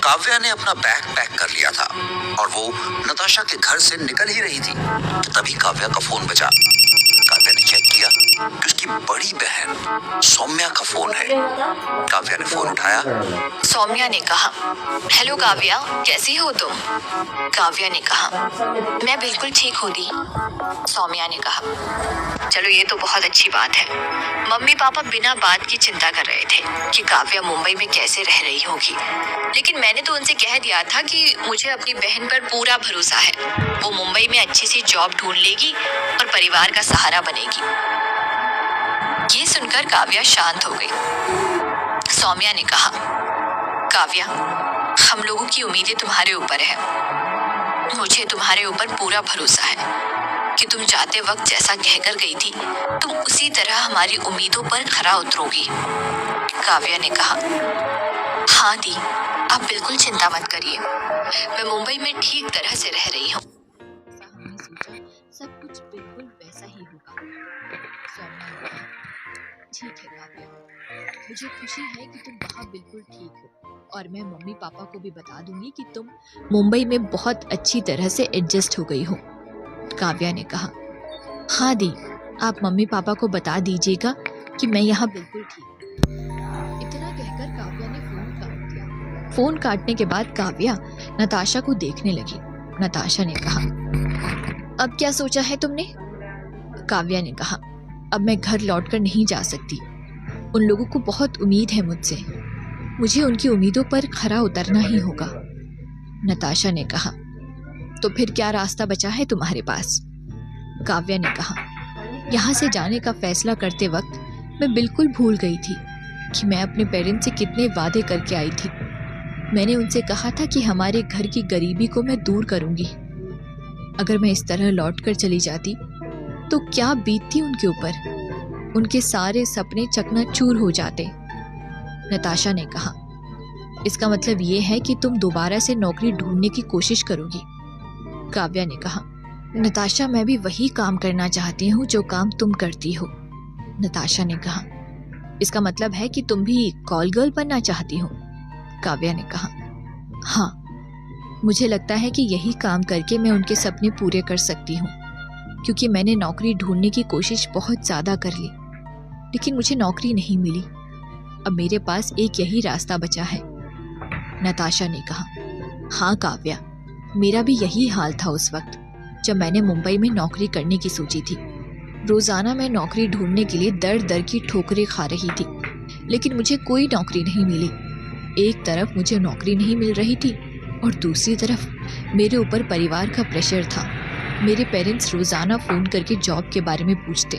काव्या ने अपना bag pack कर लिया था और वो नताशा के घर से निकल ही रही थी। तभी काव्या का फोन बजा। काव्या ने चेक किया कि उसकी बड़ी बहन सौम्या का फोन है। काव्या ने फोन उठाया। सौम्या ने कहा, हेलो काव्या, कैसी हो तुम? काव्या ने कहा, मैं बिल्कुल ठीक हूँ दी। सौम्या ने कहा, चलो ये तो बहुत अच्छी बात है। मम्मी पापा बिना बात की चिंता कर रहे थे कि काव्या मुंबई में कैसे रह रही होगी, लेकिन मैंने तो उनसे कह दिया था कि मुझे अपनी बहन पर पूरा भरोसा है। वो मुंबई में अच्छी सी जॉब ढूंढ लेगी और परिवार का सहारा बनेगी। ये सुनकर काव्या शांत हो गई। सौम्या ने कहा, काव्या, हम लोगों की उम्मीदें तुम्हारे ऊपर है। मुझे तुम्हारे ऊपर पूरा भरोसा है कि तुम जाते वक्त जैसा कहकर गई थी, तुम उसी तरह हमारी उम्मीदों पर खरा उतरोगी। काव्या ने कहा, हाँ दी, आप बिल्कुल चिंता मत करिए, मैं मुंबई में ठीक तरह से रह रही हूँ। सब कुछ बिल्कुल वैसा ही होगा। सौम्या ने कहा, ठीक है काव्या, मुझे खुशी है कि तुम वहाँ बिल्कुल ठीक हो और मैं मम्मी पापा को भी बता दूंगी कि तुम मुंबई में बहुत अच्छी तरह से एडजस्ट हो गई हो। काव्या ने कहा, हाँ दी, आप मम्मी पापा को बता दीजिएगा कि मैं यहाँ बिल्कुल ठीक हूँ। इतना कहकर काव्या ने फोन काट दिया। फोन काटने के बाद काव्या नताशा को देखने लगी। नताशा ने कहा, अब क्या सोचा है तुमने? काव्या ने कहा, अब मैं घर लौटकर नहीं जा सकती। उन लोगों को बहुत उम्मीद है मुझसे, मुझे उनकी उम्मीदों पर खरा उतरना ही होगा। नताशा ने कहा, तो फिर क्या रास्ता बचा है तुम्हारे पास? काव्या ने कहा, यहाँ से जाने का फैसला करते वक्त मैं बिल्कुल भूल गई थी कि मैं अपने पेरेंट्स से कितने वादे करके आई थी। मैंने उनसे कहा था कि हमारे घर की गरीबी को मैं दूर करूंगी। अगर मैं इस तरह लौट कर चली जाती तो क्या बीतती उनके ऊपर? उनके सारे सपने चकनाचूर हो जाते। नताशा ने कहा, इसका मतलब ये है कि तुम दोबारा से नौकरी ढूंढने की कोशिश करोगी? काव्या ने कहा, नताशा, मैं भी वही काम करना चाहती हूँ जो काम तुम करती हो। नताशा ने कहा, इसका मतलब है कि तुम भी कॉल गर्ल बनना चाहती हो? काव्या ने कहा, हाँ, मुझे लगता है कि यही काम करके मैं उनके सपने पूरे कर सकती हूँ, क्योंकि मैंने नौकरी ढूंढने की कोशिश बहुत ज़्यादा कर ली, लेकिन मुझे नौकरी नहीं मिली। अब मेरे पास एक यही रास्ता बचा है। नताशा ने कहा, हाँ काव्या, मेरा भी यही हाल था उस वक्त जब मैंने मुंबई में नौकरी करने की सोची थी। रोज़ाना मैं नौकरी ढूंढने के लिए दर दर की ठोकरें खा रही थी, लेकिन मुझे कोई नौकरी नहीं मिली। एक तरफ मुझे नौकरी नहीं मिल रही थी और दूसरी तरफ मेरे ऊपर परिवार का प्रेशर था। मेरे पेरेंट्स रोज़ाना फ़ोन करके जॉब के बारे में पूछते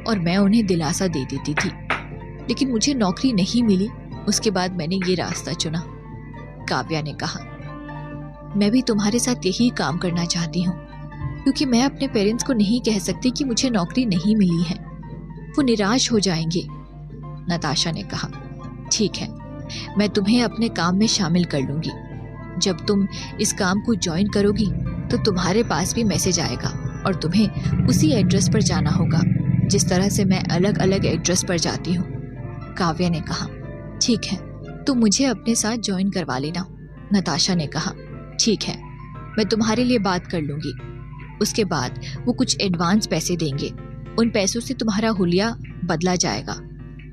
और मैं उन्हें दिलासा दे देती थी, लेकिन मुझे नौकरी नहीं मिली। उसके बाद मैंने ये रास्ता चुना। काव्या ने कहा, मैं भी तुम्हारे साथ यही काम करना चाहती हूँ, क्योंकि मैं अपने पेरेंट्स को नहीं कह सकती कि मुझे नौकरी नहीं मिली है, वो निराश हो जाएंगे। नताशा ने कहा, ठीक है, मैं तुम्हें अपने काम में शामिल कर लूँगी। जब तुम इस काम को ज्वाइन करोगी तो तुम्हारे पास भी मैसेज आएगा और तुम्हें उसी एड्रेस पर जाना होगा जिस तरह से मैं अलग अलग एड्रेस पर जाती हूँ। काव्या ने कहा, ठीक है, तुम मुझे अपने साथ ज्वाइन करवा लेना। नताशा ने कहा, ठीक है, मैं तुम्हारे लिए बात कर लूँगी। उसके बाद वो कुछ एडवांस पैसे देंगे। उन पैसों से तुम्हारा हुलिया बदला जाएगा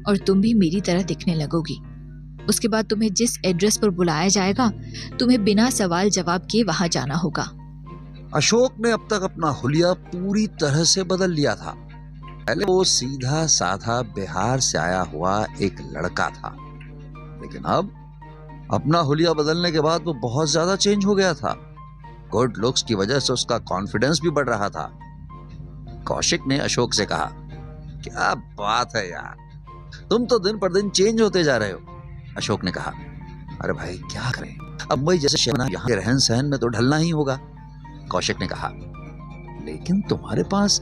और तुम भी मेरी तरह दिखने लगोगी। उसके बाद तुम्हें जिस एड्रेस पर बुलाया जाएगा, तुम्हें बिना सवाल जवाब के वहां जाना होगा। अशोक ने अब तक अपना हुलिया पूरी तरह से बदल लिया था। पहले वो सीधा साधा बिहार से आया हुआ एक लड़का था, लेकिन अब अपना हुलिया बदलने के बाद वो बहुत ज्यादा चेंज हो गया था। गुड लुक्स की वजह से उसका कॉन्फिडेंस भी बढ़ रहा था। कौशिक ने अशोक से कहा, क्या बात है यार, तुम तो दिन पर दिन चेंज होते जा रहे हो। अशोक ने कहा, अरे भाई क्या करें, अब मुंबई जैसे शहर में यहाँ के रहन सहन में तो ढलना ही होगा। कौशिक ने कहा, लेकिन तुम्हारे पास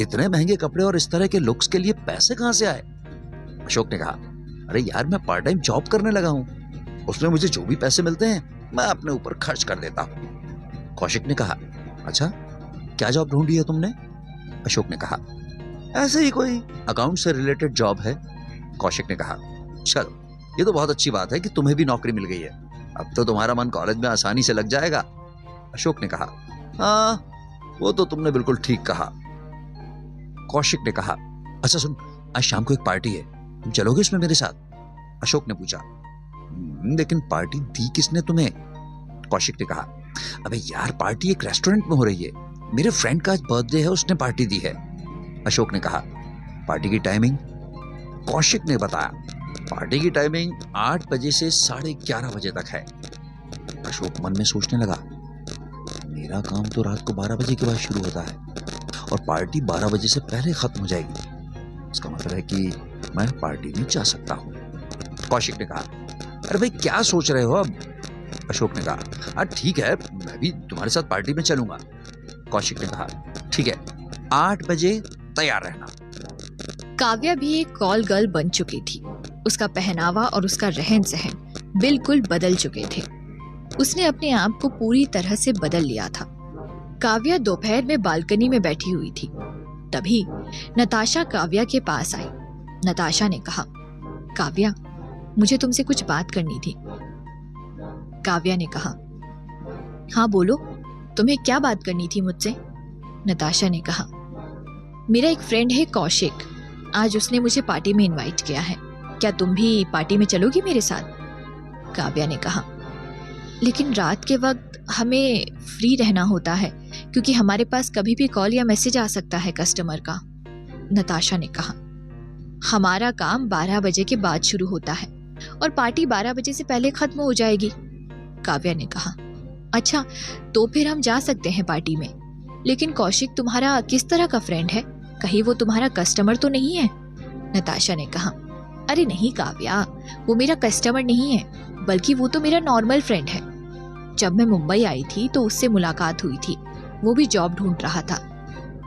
इतने महंगे कपड़े और इस तरह के लुक्स के लिए पैसे कहाँ से आए? अशोक ने कहा, अरे यार, मैं पार्ट टाइम जॉब करने लगा हूँ, उसमें मुझे जो भी पैसे मिलते हैं मैं अपने ऊपर खर्च कर देता हूँ। कौशिक ने कहा, अच्छा, क्या जॉब ढूंढी है तुमने? अशोक ने कहा, ऐसे ही कोई अकाउंट से रिलेटेड जॉब है। कौशिक ने कहा, चलो ये तो बहुत अच्छी बात है कि तुम्हें भी नौकरी मिल गई है। अब तो तुम्हारा मन कॉलेज में आसानी से लग जाएगा। अशोक ने कहा। हाँ, वो तो तुमने बिल्कुल ठीक कहा। कौशिक ने कहा। अच्छा सुन, आज शाम को एक पार्टी है, तुम चलोगे उसमें मेरे साथ? अशोक ने पूछा। लेकिन पार्टी दी किसने तुम्हें? कौशिक ने कहा। अबे यार, पार्टी एक रेस्टोरेंट में हो रही है, मेरे फ्रेंड का आज बर्थडे है, उसने पार्टी दी है। अशोक ने कहा। पार्टी की टाइमिंग? कौशिक ने बताया। पार्टी की टाइमिंग 8 बजे से 11:30 बजे तक है। अशोक मन में सोचने लगा, मेरा काम तो रात को 12 बजे के बाद शुरू होता है और पार्टी 12 बजे से पहले खत्म हो जाएगी। इसका मतलब है कि मैं पार्टी में जा सकता हूँ। कौशिक ने कहा। अरे भाई, क्या सोच रहे हो अब? अशोक ने कहा। हाँ ठीक है, मैं भी तुम्हारे साथ पार्टी में चलूंगा। कौशिक ने कहा। ठीक है, 8 बजे तैयार रहना। काव्या भी एक कॉल गर्ल बन चुकी थी। उसका पहनावा और उसका रहन सहन बिल्कुल बदल चुके थे। उसने अपने आप को पूरी तरह से बदल लिया था। काव्या दोपहर में बालकनी में बैठी हुई थी। तभी नताशा काव्या के पास आई। नताशा ने कहा, काव्या, मुझे तुमसे कुछ बात करनी थी। काव्या ने कहा, हाँ बोलो, तुम्हें क्या बात करनी थी मुझसे? नताशा ने कहा, मेरा एक फ्रेंड है कौशिक, आज उसने मुझे पार्टी में इनवाइट किया है, क्या तुम भी पार्टी में चलोगी मेरे साथ? काव्या ने कहा, लेकिन रात के वक्त हमें फ्री रहना होता है क्योंकि हमारे पास कभी भी कॉल या मैसेज आ सकता है कस्टमर का। नताशा ने कहा, हमारा काम 12 बजे के बाद शुरू होता है और पार्टी 12 बजे से पहले खत्म हो जाएगी। काव्या ने कहा, अच्छा तो फिर हम जा सकते हैं पार्टी में, लेकिन कौशिक तुम्हारा किस तरह का फ्रेंड है? कहीं वो तुम्हारा कस्टमर तो नहीं है? नताशा ने कहा, अरे नहीं काव्या, वो मेरा कस्टमर नहीं है, बल्कि वो तो मेरा नॉर्मल फ्रेंड है। जब मैं मुंबई आई थी तो उससे मुलाकात हुई थी। वो भी जॉब ढूंढ रहा था,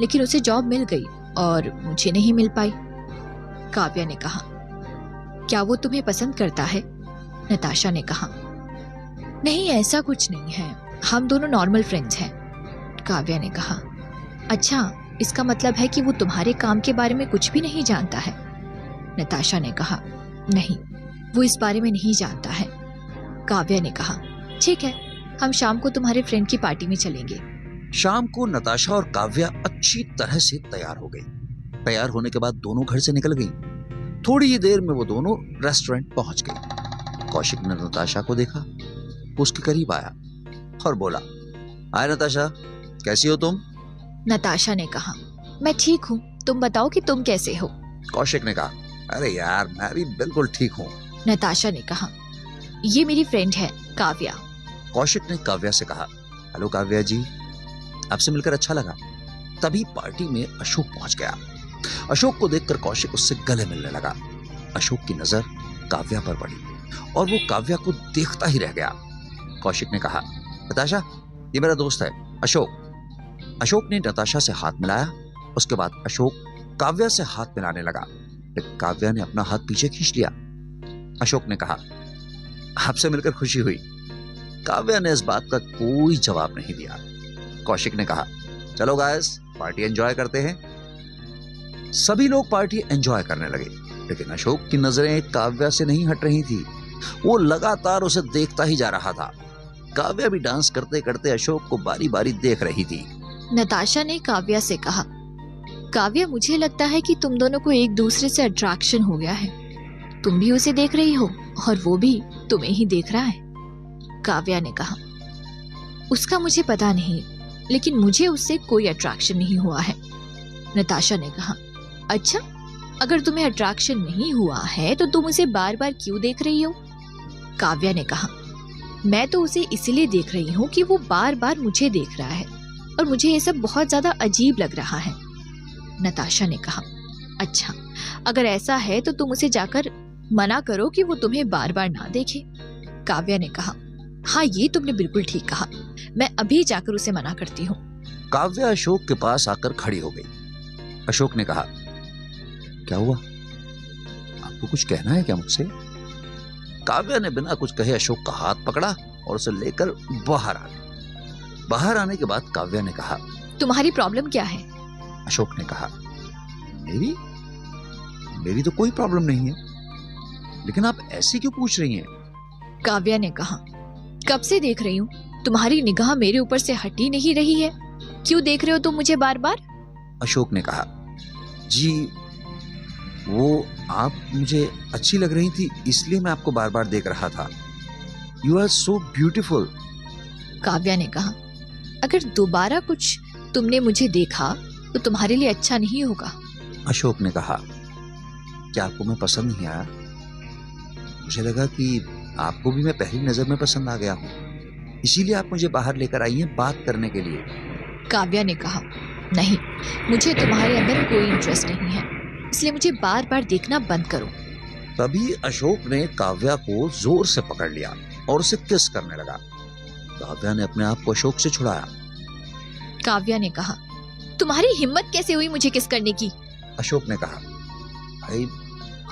लेकिन उसे जॉब मिल गई और मुझे नहीं मिल पाई। काव्या ने कहा, क्या वो तुम्हें पसंद करता है? नताशा ने कहा, नहीं ऐसा कुछ नहीं है, हम दोनों नॉर्मल फ्रेंड्स हैं। काव्या ने कहा, अच्छा इसका मतलब है कि वो तुम्हारे काम के बारे में कुछ भी नहीं जानता है? नताशा ने कहा, नहीं वो इस बारे में नहीं जानता है। काव्या ने कहा, ठीक है, हम शाम को तुम्हारे फ्रेंड की पार्टी में चलेंगे। शाम को नताशा और काव्या अच्छी तरह से तैयार हो गई। तैयार होने के बाद दोनों घर से निकल गई। थोड़ी ही देर में वो दोनों रेस्टोरेंट पहुंच गई। कौशिक ने नताशा को देखा, उसके करीब आया और बोला, हाय नताशा, कैसी हो तुम? नताशा ने कहा, मैं ठीक हूँ, तुम बताओ कि तुम कैसे हो? कौशिक ने कहा, अरे यार मैं भी बिल्कुल ठीक हूँ। नताशा ने कहा, ये मेरी फ्रेंड है काव्या। कौशिक ने काव्या से कहा, हेलो काव्या जी, आपसे मिलकर अच्छा लगा। तभी पार्टी में अशोक पहुंच गया। अशोक को देखकर कौशिक उससे गले मिलने लगा। अशोक की नजर काव्या पर पड़ी और वो काव्या को देखता ही रह गया। कौशिक ने कहा, नताशा, ये मेरा दोस्त है अशोक। अशोक ने नताशा से हाथ मिलाया। उसके बाद अशोक काव्या से हाथ मिलाने लगा, लेकिन काव्या ने अपना हाथ पीछे खींच लिया। अशोक ने कहा, आपसे मिलकर खुशी हुई। काव्या ने इस बात का कोई जवाब नहीं दिया। कौशिक ने कहा, चलो गाइस, पार्टी एंजॉय करते हैं। सभी लोग पार्टी एंजॉय करने लगे, लेकिन अशोक की नजरें काव्या से नहीं हट रही थी। वो लगातार उसे देखता ही जा रहा था। काव्या भी डांस करते करते अशोक को बारी बारी देख रही थी। नताशा ने काव्या से कहा, काव्या, मुझे लगता है कि तुम दोनों को एक दूसरे से अट्रैक्शन हो गया है। तुम भी उसे देख रही हो और वो भी तुम्हें ही देख रहा है। काव्या ने कहा, उसका मुझे पता नहीं, लेकिन मुझे उससे कोई अट्रैक्शन नहीं हुआ है। नताशा ने कहा, अच्छा, अगर तुम्हें अट्रैक्शन नहीं हुआ है तो तुम उसे बार बार क्यों देख रही हो? काव्या ने कहा, मैं तो उसे इसलिए देख रही हूँ कि वो बार बार मुझे देख रहा है और मुझे ये सब बहुत ज्यादा अजीब लग रहा है। नताशा ने कहा, अच्छा, अगर ऐसा है तो तुम उसे जाकर मना करो कि वो तुम्हें बार बार ना देखे। काव्या ने कहा, हाँ ये तुमने बिल्कुल ठीक कहा, मैं अभी जाकर उसे मना करती हूँ। काव्या अशोक के पास आकर खड़ी हो गई। अशोक ने कहा, क्या हुआ, आपको कुछ कहना है क्या मुझसे? काव्या ने बिना कुछ कहे अशोक का हाथ पकड़ा और उसे लेकर बाहर आ गई। बाहर आने के बाद काव्या ने कहा, तुम्हारी प्रॉब्लम क्या है? अशोक ने कहा, मेरी तो कोई प्रॉब्लम नहीं है, लेकिन आप ऐसे क्यों पूछ रही हैं? काव्या ने कहा, कब से देख रही हूँ, तुम्हारी निगाह मेरे ऊपर से हटी नहीं रही है। क्यों देख रहे हो तुम मुझे बार बार? अशोक ने कहा। जी वो आप मुझे अच्छी लग रही थी, इसलिए मैं आपको बार बार देख रहा था। You are so beautiful. Kavya ने कहा। अगर दोबारा कुछ तुमने मुझे देखा तो तुम्हारे लिए अच्छा नहीं होगा। अशोक ने कहा। क्या आपको मैं पसंद नहीं आया? मुझे लगा कि आपको भी मैं पहली नजर में पसंद आ गया हूँ, इसीलिए आप मुझे बाहर लेकर आई हैं बात करने के लिए। काव्या ने कहा। नहीं, मुझे तुम्हारे अंदर कोई इंटरेस्ट नहीं है, इसलिए मुझे बार बार देखना बंद करो। तभी अशोक ने काव्या को जोर से पकड़ लिया और उसे किस करने लगा। काव्या ने अपने आप को अशोक से छुड़ाया। काव्या ने कहा। तुम्हारी हिम्मत कैसे हुई मुझे किस करने की? अशोक ने कहा। भाई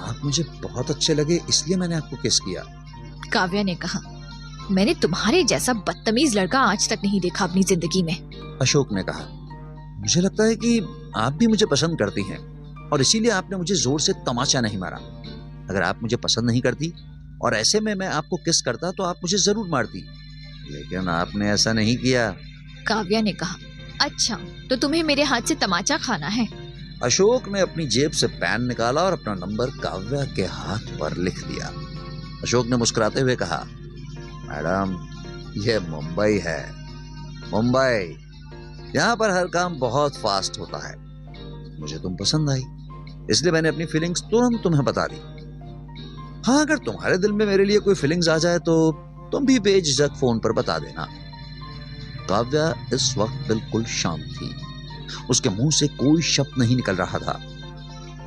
आप मुझे बहुत अच्छे लगे, इसलिए मैंने आपको किस किया। काव्या ने कहा। मैंने तुम्हारे जैसा बदतमीज लड़का आज तक नहीं देखा अपनी जिंदगी में। अशोक ने कहा। मुझे लगता है कि आप भी मुझे पसंद करती हैं और इसीलिए आपने मुझे जोर से तमाचा नहीं मारा। अगर आप मुझे पसंद नहीं करती और ऐसे में मैं आपको किस करता तो आप मुझे जरूर मारती, लेकिन आपने ऐसा नहीं किया। काव्या ने कहा। अच्छा, तो तुम्हें मेरे हाथ से तमाचा खाना है? अशोक ने अपनी जेब से पेन निकाला और अपना नंबर काव्या के हाथ पर लिख दिया। अशोक ने मुस्कुराते हुए कहा, मैडम ये मुंबई है, मुंबई। यहाँ पर हर काम बहुत फास्ट होता है। मुझे तुम पसंद आई, इसलिए मैंने अपनी फीलिंग्स तुरंत तुम्हें बता दी। हाँ, अगर तुम्हारे दिल में मेरे लिए कोई फीलिंग्स आ जाए तो तुम भी बेझिझक फोन पर बता देना। काव्या इस वक्त बिल्कुल शांत थी, उसके मुंह से कोई शब्द नहीं निकल रहा था।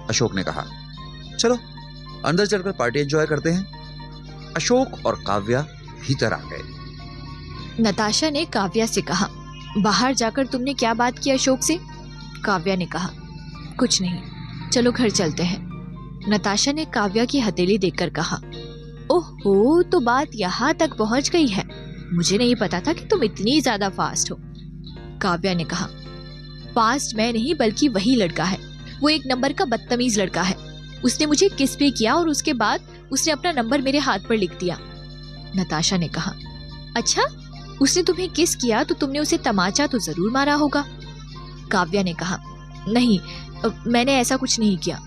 अशोक ने कहा, चलो अंदर चलकर पार्टी एंजॉय करते हैं। अशोक और काव्या भीतर आ गए। नताशा ने काव्या से कहा, बाहर जाकर तुमने क्या बात की अशोक से? काव्या ने कहा, कुछ नहीं, चलो घर चलते हैं। नताशा ने काव्या की हथेली देखकर कहा, ओहो, तो बात यहाँ तक पहुँच गई है। मुझे नहीं पता था कि तुम इतनी ज्यादा फास्ट हो। काव्या ने कहा, फास्ट मैं नहीं बल्कि वही लड़का है। वो एक नंबर का बदतमीज लड़का है। उसने मुझे किस पे किया और उसके बाद उसने अपना नंबर मेरे हाथ पर लिख दिया। नताशा ने कहा, अच्छा, उसने तुम्हें किस किया तो तुमने उसे तमाचा तो जरूर मारा होगा। काव्या ने कहा, नहीं, मैंने ऐसा कुछ नहीं किया।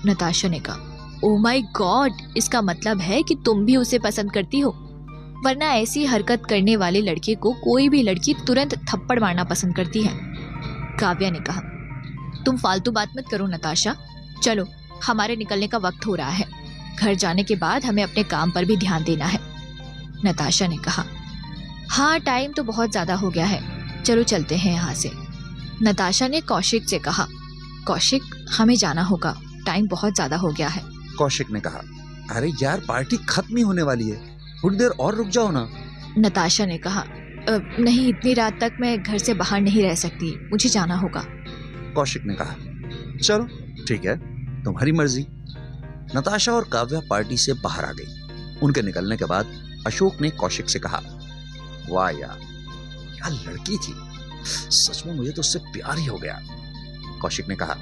नताशा ने कहा, ओह माय गॉड, इसका मतलब है कि तुम भी उसे पसंद करती हो, वरना ऐसी हरकत करने वाले लड़के को कोई भी लड़की तुरंत थप्पड़ मारना पसंद करती है। काव्या ने कहा, तुम फालतू बात मत करो नताशा, चलो हमारे निकलने का वक्त हो रहा है। घर जाने के बाद हमें अपने काम पर भी ध्यान देना है। नताशा ने कहा, हाँ, टाइम तो बहुत ज्यादा हो गया है, चलो चलते हैं यहाँ से। नताशा ने कौशिक से कहा, कौशिक हमें जाना होगा, टाइम बहुत ज्यादा हो गया है। कौशिक ने कहा, अरे यार पार्टी खत्म ही होने वाली है, थोड़ी देर और रुक जाओ ना। नताशा ने कहा, नहीं, इतनी रात तक मैं घर से बाहर नहीं रह सकती, मुझे जाना होगा। कौशिक ने कहा, चलो ठीक है, तुम्हारी मर्जी। नताशा और काव्या पार्टी से बाहर आ गई। उनके निकलने के बाद अशोक ने कौशिक से कहा, वाह यार, क्या लड़की थी, सच में मुझे तो उससे प्यार ही हो गया। कौशिक ने कहा,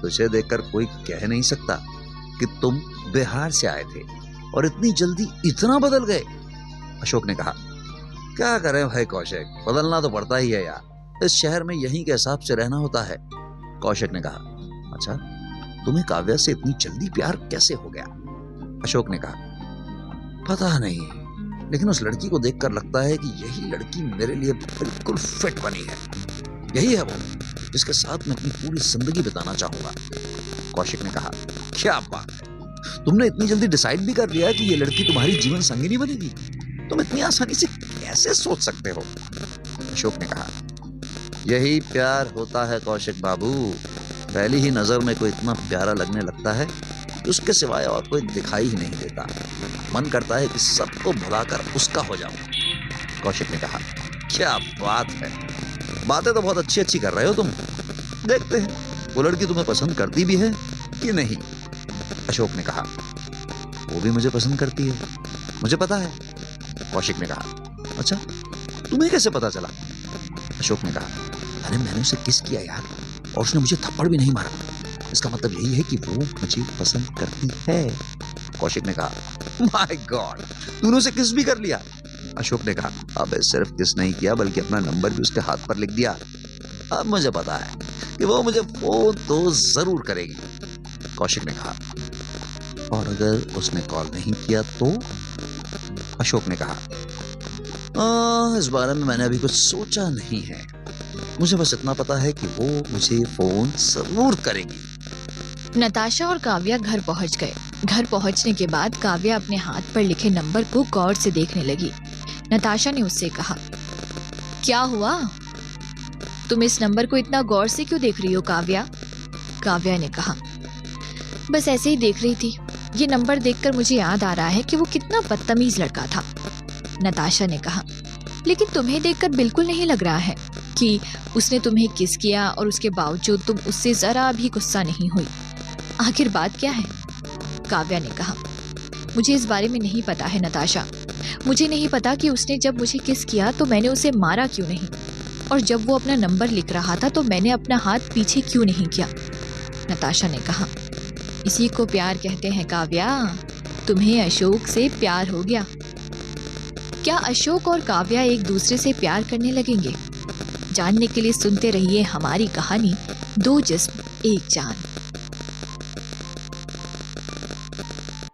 तुझे देखकर कोई कह नहीं सकता कि तुम बिहार से आए थे और इतनी जल्दी इतना बदल गए। अशोक ने कहा, क्या करें भाई कौशिक, बदलना तो पड़ता ही है यार, इस शहर में यहीं के हिसाब से रहना होता है। कौशिक ने कहा, अच्छा, तुम्हें काव्या से इतनी जल्दी प्यार कैसे हो गया? अशोक ने कहा, पता नहीं, लेकिन उस लड़की को देखकर लगता है कि यही लड़की मेरे लिए बिल्कुल फिट बनी है। यही है वो जिसके साथ मैं अपनी पूरी जिंदगी बिताना चाहूंगा। कौशिक ने कहा, क्या बात है, तुमने इतनी जल्दी डिसाइड भी कर लिया कि ये लड़की तुम्हारी जीवन संगिनी बनेगी? तुम इतनी आसानी से कैसे सोच सकते हो? अशोक ने कहा, यही प्यार होता है कौशिक बाबू, पहली ही नजर में कोई इतना प्यारा लगने लगता है कि उसके सिवाय और कोई दिखाई ही नहीं देता। मन करता है कि सबको भुलाकर उसका हो जाऊं। कौशिक ने कहा, क्या बात है, बातें तो बहुत अच्छी अच्छी कर रहे हो तुम, देखते हैं वो लड़की तुम्हें पसंद करती भी है कि नहीं। अशोक ने कहा, वो भी मुझे पसंद करती है, मुझे पता है। कौशिक ने कहा, अच्छा, तुम्हें कैसे पता चला? अशोक ने कहा, अरे मैंने उसे किस किया यार, और उसने मुझे थप्पड़ भी नहीं मारा, इसका मतलब यही है कि वो मुझे पसंद करती है। कौशिक ने कहा, माय गॉड, तूने उसे किस भी कर लिया? अशोक ने कहा। अबे सिर्फ किस नहीं किया बल्कि अपना नंबर भी उसके हाथ पर लिख दिया। अब मुझे पता है कि वो मुझे फोन तो जरूर करेगी, कौशिक ने कहा। और अगर उसने कॉल नहीं किया तो? अशोक ने कहा। इस बारे में मैंने अभी कुछ सोचा नहीं है, मुझे बस इतना पता है कि वो मुझे फोन जरूर करेगी। नताशा और काव्या घर पहुंच गए। घर पहुंचने के बाद काव्या अपने हाथ पर लिखे नंबर को गौर से देखने लगी। नताशा ने उससे कहा, क्या हुआ? तुम इस नंबर को इतना गौर से क्यों देख रही हो काव्या? काव्या ने कहा, बस ऐसे ही देख रही थी। ये नंबर देखकर मुझे याद आ रहा है कि वो कितना बदतमीज लड़का था। नताशा ने कहा, लेकिन तुम्हें देखकर बिल्कुल नहीं लग रहा है कि उसने तुम्हें किस किया और उसके बावजूद तुम उससे जरा भी गुस्सा नहीं हुई। आखिर बात क्या है? काव्या ने कहा, मुझे इस बारे में नहीं पता है नताशा। मुझे नहीं पता कि उसने जब मुझे किस किया तो मैंने उसे मारा क्यों नहीं, और जब वो अपना नंबर लिख रहा था तो मैंने अपना हाथ पीछे क्यों नहीं किया। नताशा ने कहा, इसी को प्यार कहते हैं काव्या। तुम्हें अशोक से प्यार हो गया। क्या अशोक और काव्या एक दूसरे से प्यार करने लगेंगे? जानने के लिए सुनते रहिए हमारी कहानी दो जिस्म एक जान।